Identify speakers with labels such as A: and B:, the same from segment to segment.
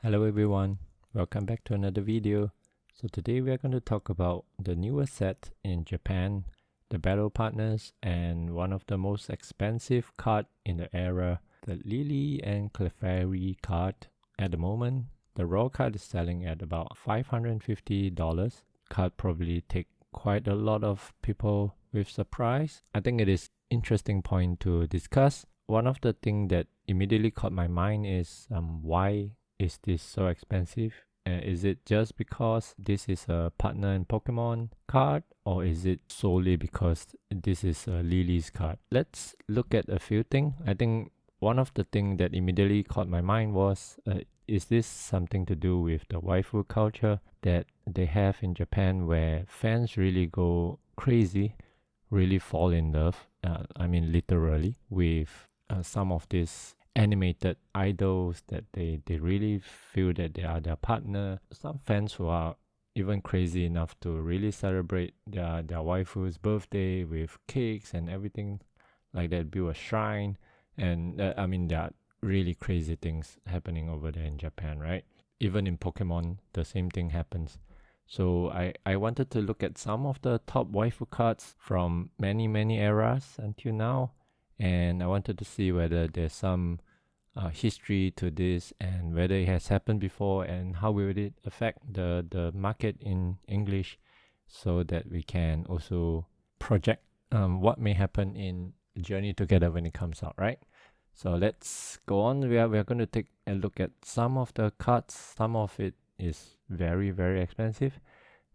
A: Hello everyone, welcome back to another video. So today we are going to talk about the newest set in Japan, the battle partners, and one of the most expensive card in the era, the Lillie and Clefairy card. At the moment, the raw card is selling at about $550. Card probably take quite a lot of people with surprise. I think it is interesting point to discuss. One of the things that immediately caught my mind is why is this so expensive? Is it just because this is a partner in Pokemon card, or is it solely because this is a Lillie's card? Let's look at a few things. I think one of the things that immediately caught my mind was, is this something to do with the waifu culture that they have in Japan, where fans really go crazy, really fall in love, I mean literally, with some of these animated idols that they really feel that they are their partner. Some fans who are even crazy enough to really celebrate their waifu's birthday with cakes and everything like that, build a shrine. And I mean, there are really crazy things happening over there in Japan, right? Even in Pokemon, the same thing happens. So I wanted to look at some of the top waifu cards from many eras until now, and I wanted to see whether there's some history to this and whether it has happened before and how will it affect the market in English, so that we can also project what may happen in Journey Together when it comes out, right? So let's go on. We are going to take a look at some of the cards. Some of it is very expensive,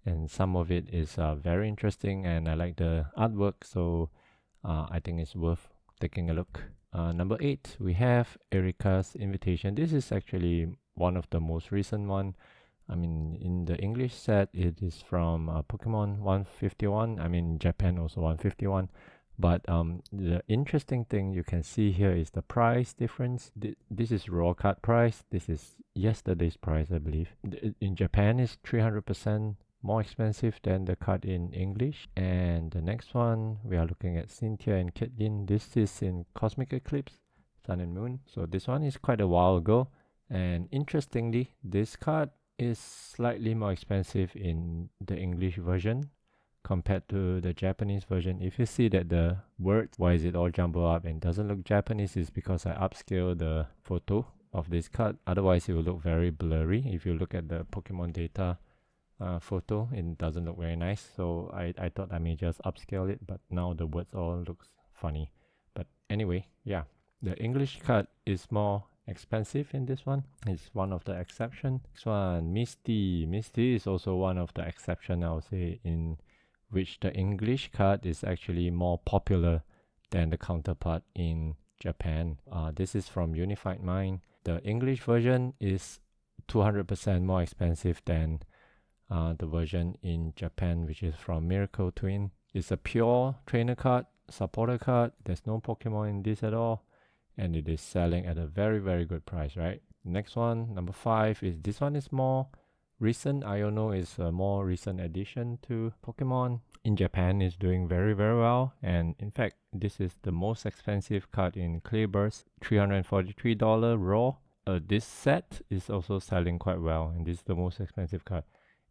A: and some of it is very interesting, and I like the artwork, so I think it's worth taking a look. Number 8, we have Erika's Invitation. This is actually one of the most recent one. I mean, in the English set, it is from Pokemon 151. I mean, Japan also 151. But the interesting thing you can see here is the price difference. This is raw card price. This is yesterday's price, I believe. In Japan, it's 300% more expensive than the card in English. And the next one, we are looking at Cynthia and Caitlin. This is in Cosmic Eclipse, Sun and Moon. So this one is quite a while ago. And interestingly, this card is slightly more expensive in the English version compared to the Japanese version. If you see that the words, why is it all jumbled up and doesn't look Japanese, is because I upscale the photo of this card. Otherwise, it will look very blurry. If you look at the Pokemon data photo, it doesn't look very nice, so I thought I may just upscale it, but now the words all looks funny. But anyway, yeah, the English card is more expensive in this one. It's one of the exception. Next one, Misty. Misty is also one of the exception, I would say, in which the English card is actually more popular than the counterpart in Japan. This is from Unified Mind. The English version is 200% more expensive than the version in Japan, which is from Miracle Twin. It's a pure trainer card, supporter card. There's no Pokemon in this at all, and it is selling at a very good price, right? Next one, number 5, is this one is more recent. Iono is a more recent addition to Pokemon. In Japan, it's doing very well, and in fact, this is the most expensive card in Clayburst, $343 raw. This set is also selling quite well, and this is the most expensive card.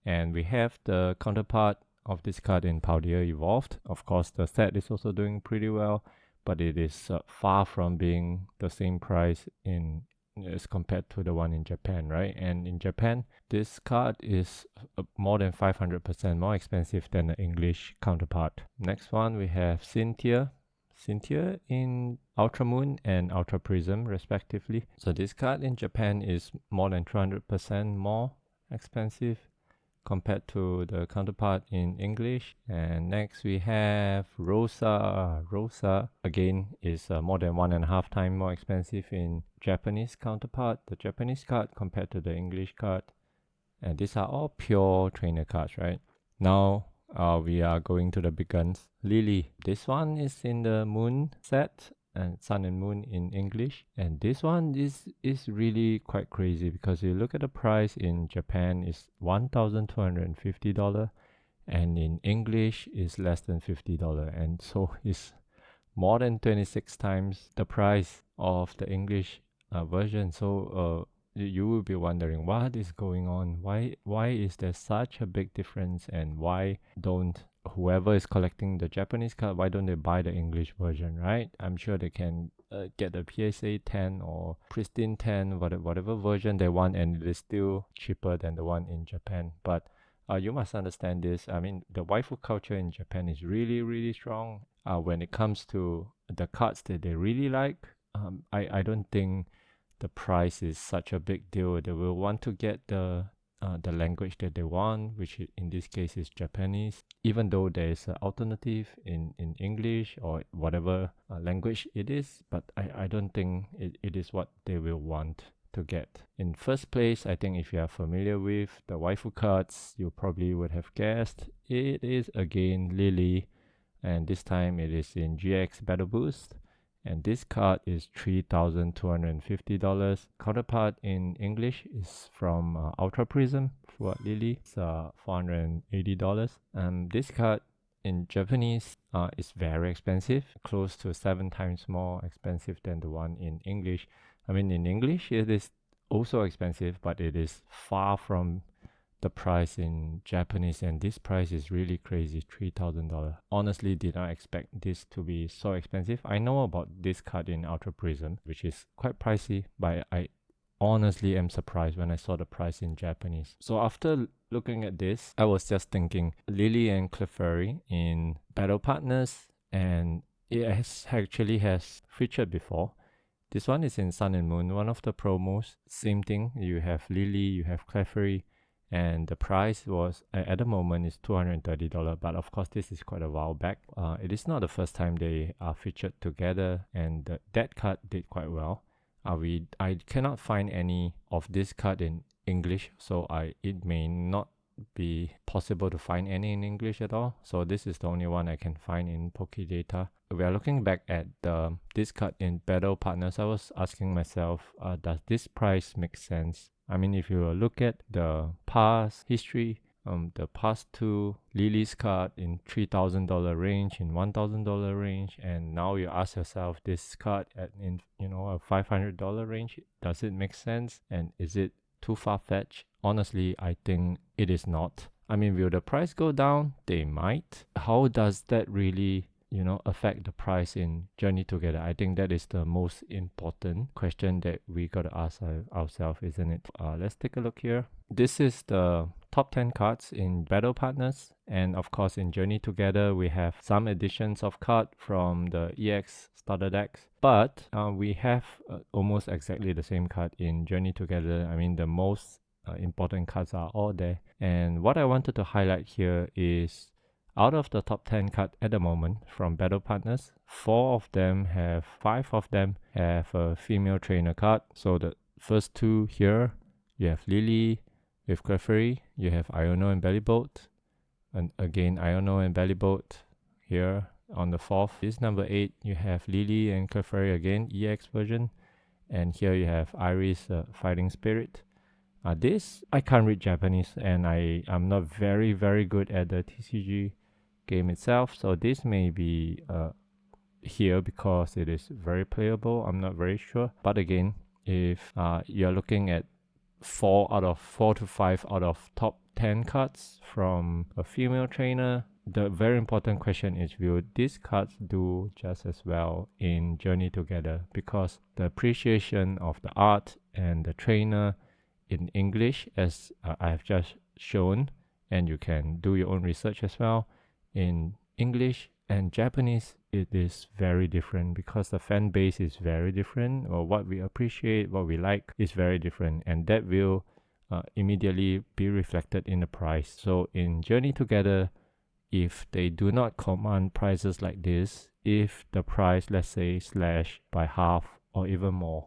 A: And we have the counterpart of this card in Paldea Evolved. Of course, the set is also doing pretty well, but it is far from being the same price in as compared to the one in Japan, right? And in Japan, this card is more than 500% more expensive than the English counterpart. Next one, we have Cynthia. Cynthia in Ultra Moon and Ultra Prism, respectively. So this card in Japan is more than 200% more expensive compared to the counterpart in English. And next we have Rosa. Rosa again is more than 1.5 times more expensive in Japanese counterpart, the Japanese card, compared to the English card. And these are all pure trainer cards, right? Now we are going to the big guns. Lillie. This one is in the Moon set, and Sun and Moon in English, and this one is really quite crazy, because you look at the price in Japan is $1,250, and in English is less than $50, and so it's more than 26 times the price of the English version. So you will be wondering what is going on. Why is there such a big difference, and why don't whoever is collecting the Japanese card, why don't they buy the English version, right? I'm sure they can get the PSA 10 or Pristine 10, whatever version they want, and it is still cheaper than the one in Japan. But you must understand this. I mean, the waifu culture in Japan is really, really strong. When it comes to the cards that they really like, I don't think the price is such a big deal. They will want to get the language that they want, which in this case is Japanese, even though there is an alternative in English or whatever language it is. But I don't think it is what they will want to get. In first place, I think if you are familiar with the waifu cards, you probably would have guessed it is again Lillie, and this time it is in GX Battle Boost. And this card is $3,250. Counterpart in English is from Ultra Prism for Lillie. It's $480. This card in Japanese is very expensive, close to 7 times more expensive than the one in English. I mean, in English it is also expensive, but it is far from the price in Japanese, and this price is really crazy, $3,000. Honestly, did not expect this to be so expensive. I know about this card in Ultra Prism, which is quite pricey, but I honestly am surprised when I saw the price in Japanese. So after looking at this, I was just thinking Lillie and Clefairy in Battle Partners, and it actually has featured before. This one is in Sun and Moon, one of the promos. Same thing, you have Lillie, you have Clefairy, and the price was at the moment is $230, but of course this is quite a while back. It is not the first time they are featured together, and that card did quite well. I cannot find any of this card in English, so it may not be possible to find any in English at all. So this is the only one I can find in Pokedata. We are looking back at this card in Battle Partners. I was asking myself, does this price make sense? I mean, if you look at the past history, the past two Lillie's card in $3,000 range, in $1,000 range, and now you ask yourself, this card in a $500 range, does it make sense? And is it too far-fetched? Honestly, I think it is not. I mean, will the price go down? They might. How does that really affect the price in Journey Together? I think that is the most important question that we gotta ask ourselves, isn't it? Let's take a look here. This is the top 10 cards in Battle Partners, and of course in Journey Together we have some editions of cards from the EX starter decks, but we have almost exactly the same card in Journey Together. I mean, the most important cards are all there, and what I wanted to highlight here is out of the top 10 cards at the moment from Battle Partners, 5 of them have a female trainer card. So the first two here, you have Lillie with Clefairy, you have Iono and Bellybolt, and again Iono and Bellybolt here on the 4th. This number 8, you have Lillie and Clefairy again, EX version, and here you have Iris Fighting Spirit. This, I can't read Japanese, and I'm not very good at the TCG game itself, so this may be here because it is very playable. I'm not very sure, but again, if you're looking at 4 to 5 out of top 10 cards from a female trainer, the very important question is, will these cards do just as well in Journey Together? Because the appreciation of the art and the trainer in English, as I have just shown, and you can do your own research as well, in English and Japanese, it is very different because the fan base is very different, or what we appreciate, what we like is very different, and that will immediately be reflected in the price. So in Journey Together, if they do not command prices like this, if the price, let's say, slash by half or even more,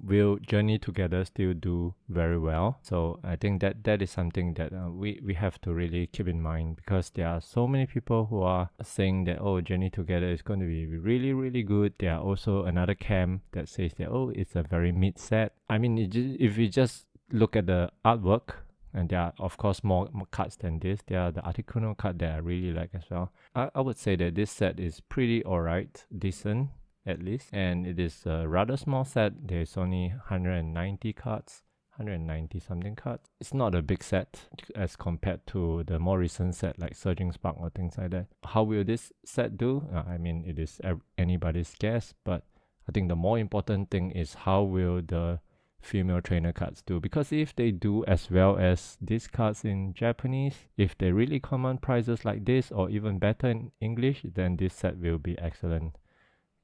A: will Journey Together still do very well? So I think that is something that we have to really keep in mind, because there are so many people who are saying that, oh, Journey Together is going to be really good. There are also another camp that says that, oh, it's a very mid set. I mean, if you just look at the artwork, and there are of course more cards than this. There are the Articuno card that I really like as well. I would say that this set is pretty alright, decent at least, and it is a rather small set. There's only 190 cards, 190 something cards. It's not a big set as compared to the more recent set like Surging Spark or things like that. How will this set do? I mean, it is anybody's guess, but I think the more important thing is how will the female trainer cards do, because if they do as well as these cards in Japanese, if they really command prices like this or even better in English, then this set will be excellent.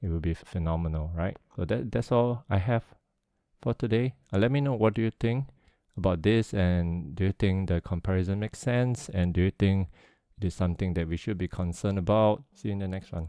A: It will be phenomenal, right? So that's all I have for today. Let me know, what do you think about this, and do you think the comparison makes sense, and do you think it is something that we should be concerned about? See you in the next one.